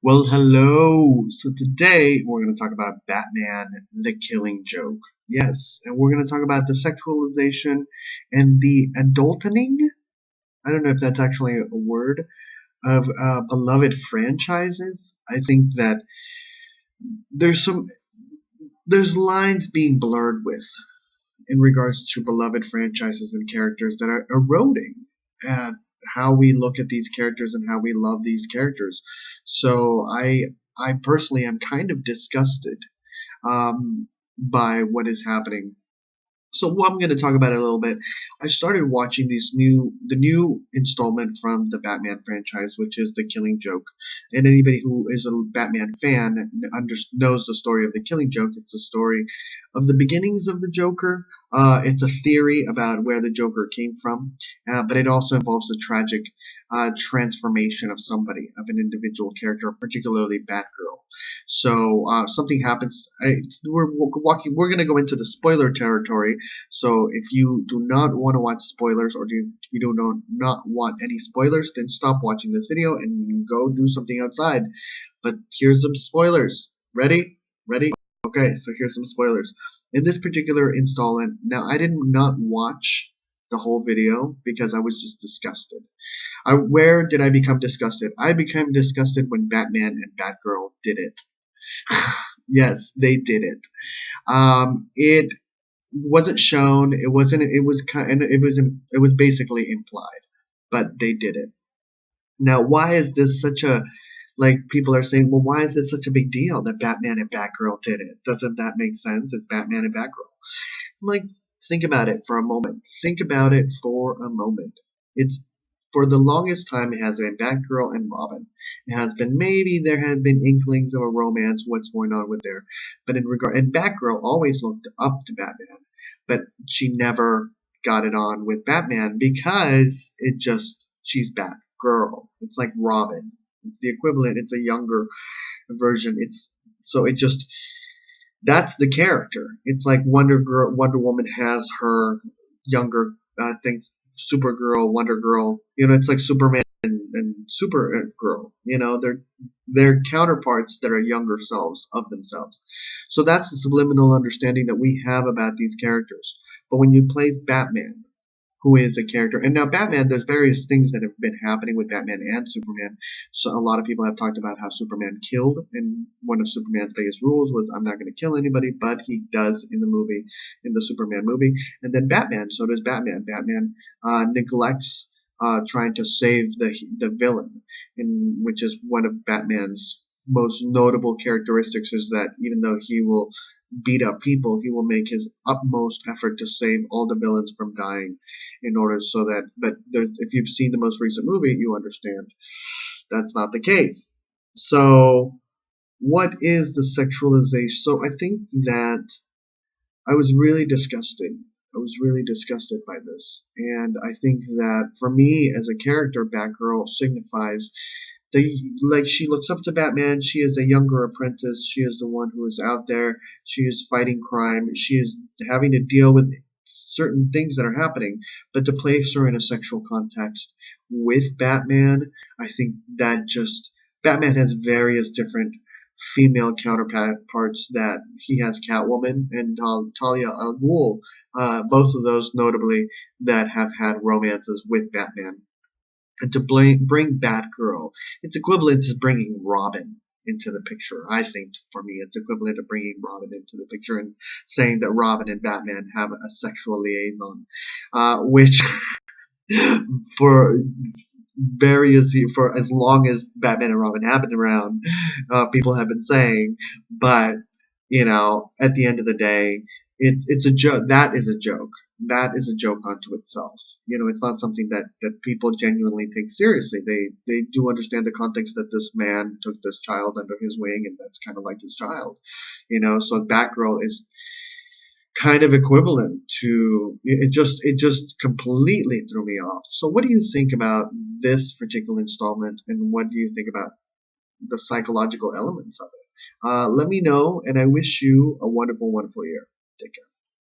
Well, hello. So today we're going to talk about Batman, the Killing Joke. Yes, and we're going to talk about the sexualization and the adultening. I don't know if that's actually a word of beloved franchises. I think that there's some there's lines being blurred with in regards to beloved franchises and characters that are eroding at how we look at these characters and how we love these characters. So I personally am kind of disgusted by what is happening. So what I'm going to talk about it a little bit. I started watching the new installment from the Batman franchise, which is The Killing Joke. And anybody who is a Batman fan knows the story of The Killing Joke. It's a story of the beginnings of the Joker. It's a theory about where the Joker came from, but it also involves the tragic transformation of somebody, of an individual character, particularly Batgirl. So something happens. We're walking. We're going to go into the spoiler territory. So if you do not want to watch spoilers, or if you do not want any spoilers, then stop watching this video and go do something outside. But here's some spoilers. Ready? Ready? Okay, so here's some spoilers. In this particular installment, now I did not watch the whole video because I was just disgusted. Where did I become disgusted? I became disgusted when Batman and Batgirl did it. Yes, they did it. It wasn't shown. It wasn't. It was kind. It was. It was basically implied, but they did it. Now, why is this such a like? People are saying, well, why is this such a big deal that Batman and Batgirl did it? Doesn't that make sense? It's Batman and Batgirl. I'm like, think about it for a moment. Think about it for a moment. It's for the longest time it has been Batgirl and Robin. It has been maybe there had been inklings of a romance, what's going on with there. But in regard and Batgirl always looked up to Batman, but she never got it on with Batman because it just she's Batgirl. It's like Robin. It's the equivalent. It's a younger version. It's so it just that's the character. It's like Wonder Woman has her younger things. Supergirl, Wonder Girl. It's like Superman and Supergirl. They're counterparts that are younger selves of themselves. So that's the subliminal understanding that we have about these characters. But when you place Batman, who is a character. And now Batman, there's various things that have been happening with Batman and Superman. So a lot of people have talked about how Superman killed, and one of Superman's biggest rules was I'm not going to kill anybody, but he does in the Superman movie. And then Batman, so does Batman. Batman neglects trying to save the villain, which is one of Batman's most notable characteristics is that even though he will beat up people, he will make his utmost effort to save all the villains from dying in order so that, but if you've seen the most recent movie, you understand that's not the case. So what is the sexualization? So I think that I was really disgusted. I was really disgusted by this. And I think that for me as a character, Batgirl signifies like she looks up to Batman. She is a younger apprentice. She is the one who is out there. She is fighting crime. She is having to deal with certain things that are happening. But to place her in a sexual context with Batman, I think that just Batman has various different female counterparts that he has Catwoman and Talia al Ghul, both of those notably that have had romances with Batman. And to bring Batgirl, it's equivalent to bringing Robin into the picture. I think for me, it's equivalent to bringing Robin into the picture and saying that Robin and Batman have a sexual liaison, which for for as long as Batman and Robin have been around, people have been saying. But at the end of the day, it's a joke. That is a joke. That is a joke unto itself. It's not something that people genuinely take seriously. They do understand the context that this man took this child under his wing, and that's kind of like his child. So Batgirl is kind of equivalent to it just completely threw me off. So what do you think about this particular installment, and what do you think about the psychological elements of it? Let me know, and I wish you a wonderful, wonderful year. Take care.